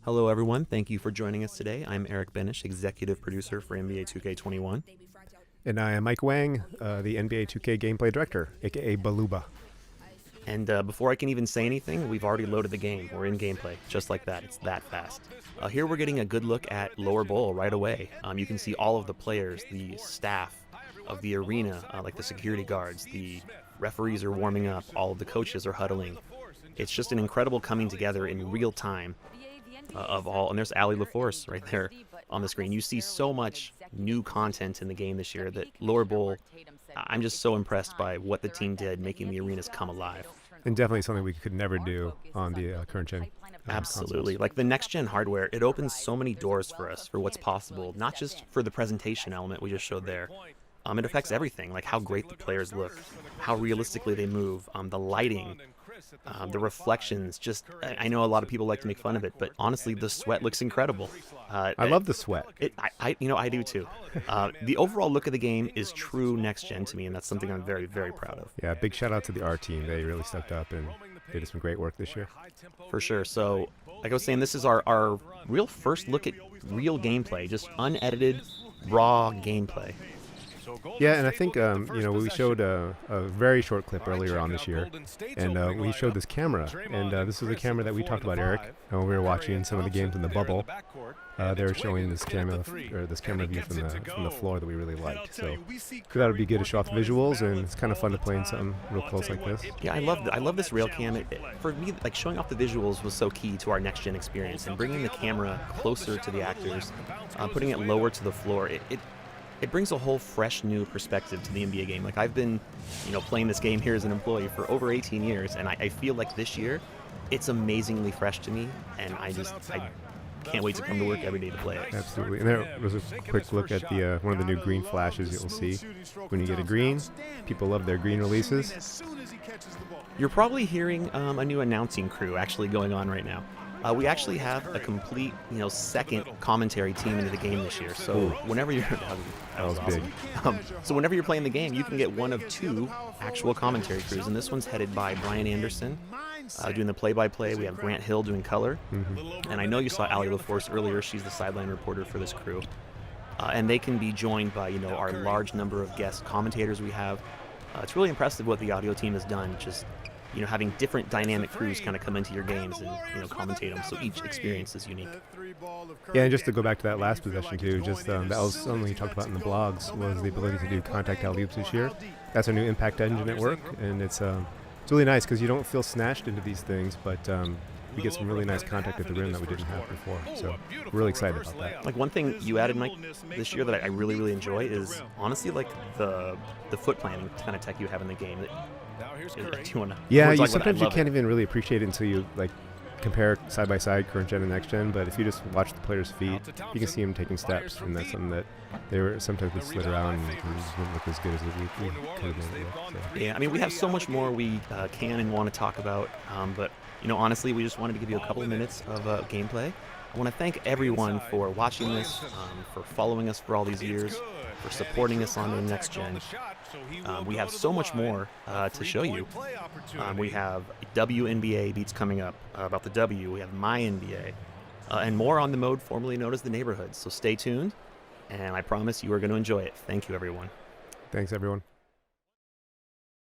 Hello, everyone. Thank you for joining us today. I'm Eric Benish, executive producer for NBA 2K21. And I am Mike Wang, the NBA 2K gameplay director, aka Baluba. And before I can even say anything, we've already loaded the game. We're in gameplay, just like that. It's that fast. Here we're getting a good look at Lower Bowl right away. You can see all of the players, the staff of the arena, like the security guards, the referees are warming up, all of the coaches are huddling. It's just an incredible coming together in real time of all. And there's Ali LaForce right there on the screen. You see so much new content in the game this year that Lower Bowl, I'm just so impressed by what the team did, making the arenas come alive. And definitely something we could never do on the current gen. Absolutely. Like the next gen hardware, it opens so many doors for us for what's possible, not just for the presentation element we just showed there. It affects everything, like how great the players look, how realistically they move, the lighting, the reflections. Just, I know a lot of people like to make fun of it, but honestly, the sweat looks incredible. I love the sweat. I do too. The overall look of the game is true next gen to me, and that's something I'm very, very proud of. Yeah, big shout out to the R team. They really stepped up and they did some great work this year. For sure. So, like I was saying, this is our real first look at real gameplay, just unedited, raw gameplay. Yeah, and I think, we showed a very short clip earlier on this year, and we showed this camera, and this is a camera that we talked about, Eric, when we were watching some of the games in the bubble. They were showing this camera view from the floor that we really liked. So we thought it would be good to show off the visuals, and it's kind of fun to play in something real close like this. Yeah, I love this rail cam. For me, like showing off the visuals was so key to our next gen experience, and bringing the camera closer to the actors, putting it lower to the floor. It brings a whole fresh new perspective to the NBA game. Like I've been, playing this game here as an employee for over 18 years, and I feel like this year, it's amazingly fresh to me, and I can't wait to come to work every day to play it. Absolutely. And there was a quick look at the one of the new green flashes you'll see. When you get a green, people love their green releases. You're probably hearing a new announcing crew actually going on right now. We actually have a complete, second commentary team into the game this year. So whenever you're that was awesome. Big. So whenever you're playing the game, you can get one of two actual commentary crews, and this one's headed by Brian Anderson, doing the play-by-play. We have Grant Hill doing color, and I know you saw Ali LaForce earlier. She's the sideline reporter for this crew, and they can be joined by our large number of guest commentators we have. It's really impressive what the audio team has done. Just having different dynamic crews kind of come into your games and, commentate them, so each experience is unique. Yeah, and just to go back to that last possession too, just that was something you talked about in the blogs, was the ability to do contact alley-oops this year. That's our new impact engine at work, and it's really nice because you don't feel snatched into these things, but we get some really nice contact at the rim that we didn't have before. So we're really excited about that. Like one thing you added, Mike, this year that I really, really enjoy is honestly like the foot planning kind of tech you have in the game. Sometimes you can't even really appreciate it until you compare side by side current gen and next gen. But if you just watch the players' feet, you can see them taking steps, and that's something that they were sometimes would slid around and it wouldn't look as good as we could have made it look. So. Yeah, I mean we have so much more we can and want to talk about, but honestly, we just wanted to give you a couple of minutes of gameplay. I want to thank everyone for watching this, for following us for all these years, for supporting us on the next gen. We have so much more to show you. We have WNBA beats coming up about the W. We have My NBA, and more on the mode formerly known as the Neighborhood. So stay tuned, and I promise you are going to enjoy it. Thank you, everyone. Thanks, everyone.